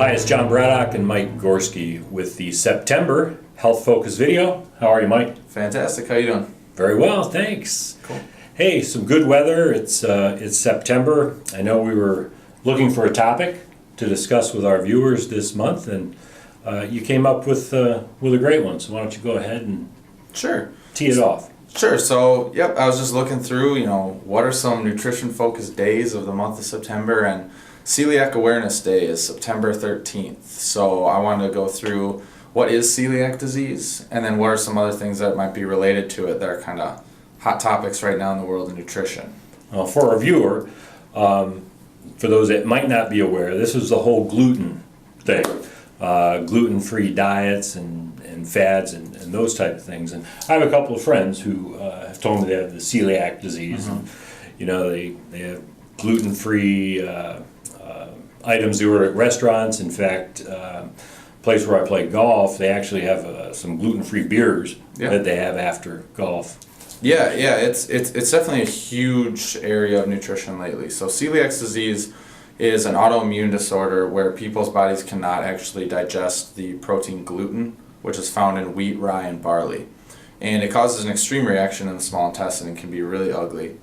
Hi, it's John Braddock and Mike Gorski with the September Health Focus video. How are you, Mike? Fantastic. How you doing? Very well, thanks. Cool. Hey, some good weather. It's September. I know we were looking for a topic to discuss with our viewers this month, and you came up with a great one. So why don't you go ahead and tee it off? Sure. So, I was just looking through, what are some nutrition-focused days of the month of September, and Celiac Awareness Day is September 13th. So I wanted to go through what is celiac disease, and then what are some other things that might be related to it that are kind of hot topics right now in the world of nutrition. Well, for our viewer, for those that might not be aware, this is the whole gluten thing. Gluten-free diets and fads and those type of things. And I have a couple of friends who have told me they have the celiac disease. Mm-hmm. And, they have gluten-free items they order at restaurants. In fact, place where I play golf, they actually have some gluten-free beers that they have after golf. Yeah, it's definitely a huge area of nutrition lately. So celiac disease is an autoimmune disorder where people's bodies cannot actually digest the protein gluten, which is found in wheat, rye, and barley. And it causes an extreme reaction in the small intestine and can be really ugly.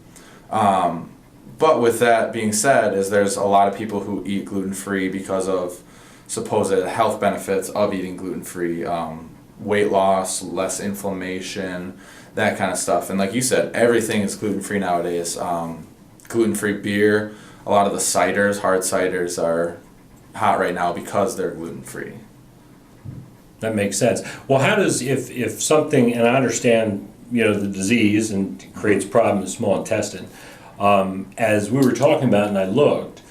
But with that being said, there's a lot of people who eat gluten-free because of supposed health benefits of eating gluten-free, weight loss, less inflammation, that kind of stuff. And like you said, everything is gluten-free nowadays. Gluten-free beer, a lot of the ciders, hard ciders, are hot right now because they're gluten-free. That makes sense. Well, how does, if something, and I understand, the disease and creates problem in the small intestine, as we were talking about and I looked,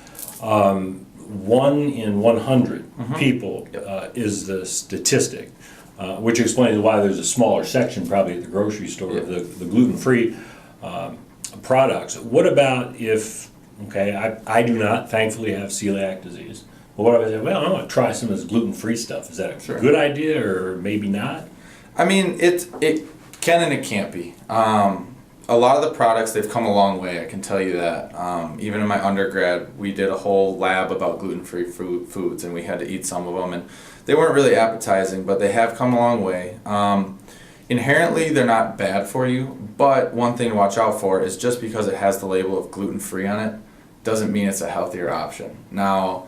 1 in 100 people is the statistic, which explains why there's a smaller section probably at the grocery store of the gluten-free products. What about if, I do not thankfully have celiac disease. But what if I say, well, I want to try some of this gluten-free stuff? Is that a good idea or maybe not? I mean, it can and it can't be. A lot of the products, they've come a long way, I can tell you that. Even in my undergrad, we did a whole lab about gluten-free foods, and we had to eat some of them, and they weren't really appetizing, but they have come a long way. Inherently, they're not bad for you, but one thing to watch out for is just because it has the label of gluten-free on it, doesn't mean it's a healthier option. Now,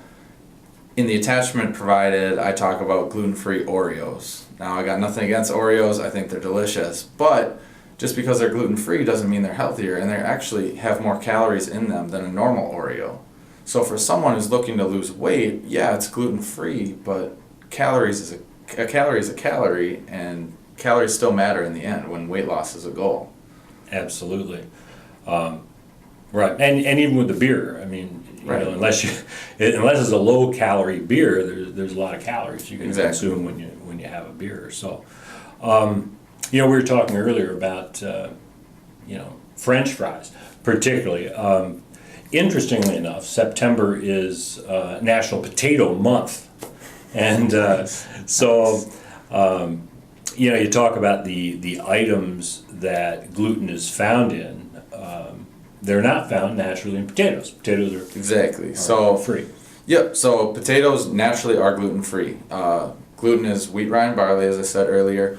in the attachment provided, I talk about gluten-free Oreos. Now, I got nothing against Oreos, I think they're delicious, but just because they're gluten-free doesn't mean they're healthier, and they actually have more calories in them than a normal Oreo. So for someone who's looking to lose weight, it's gluten-free, but a calorie is a calorie, and calories still matter in the end when weight loss is a goal. Absolutely. Right, and even with the beer, I mean, unless it's a low-calorie beer, there's a lot of calories you can consume when you have a beer. So, we were talking earlier about French fries, particularly. Interestingly enough, September is National Potato Month, and you talk about the items that gluten is found in. They're not found naturally in potatoes. Potatoes are free. Yep. So potatoes naturally are gluten-free. Gluten is wheat, rye, and barley, as I said earlier,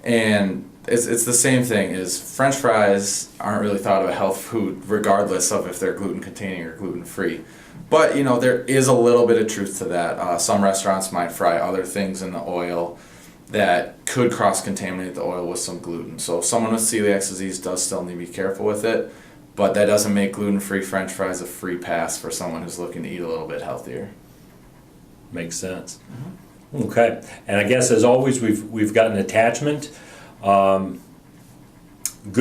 and it's the same thing. Is French fries aren't really thought of a health food, regardless of if they're gluten-containing or gluten-free. But there is a little bit of truth to that. Some restaurants might fry other things in the oil that could cross-contaminate the oil with some gluten. So someone with celiac disease does still need to be careful with it. But that doesn't make gluten-free French fries a free pass for someone who's looking to eat a little bit healthier. Makes sense. Mm-hmm. Okay, and I guess as always we've got an attachment. Good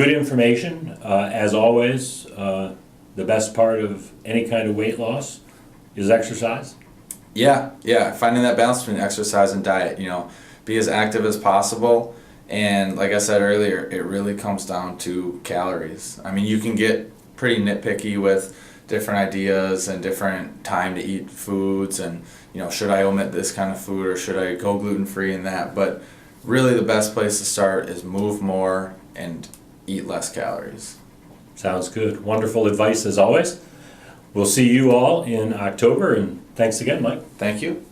information, as always. The best part of any kind of weight loss is exercise. Yeah, finding that balance between exercise and diet. Be as active as possible. And like I said earlier, it really comes down to calories. I mean, you can get pretty nitpicky with different ideas and different time to eat foods and, should I omit this kind of food or should I go gluten-free and that? But really the best place to start is move more and eat less calories. Sounds good. Wonderful advice as always. We'll see you all in October, and thanks again, Mike. Thank you.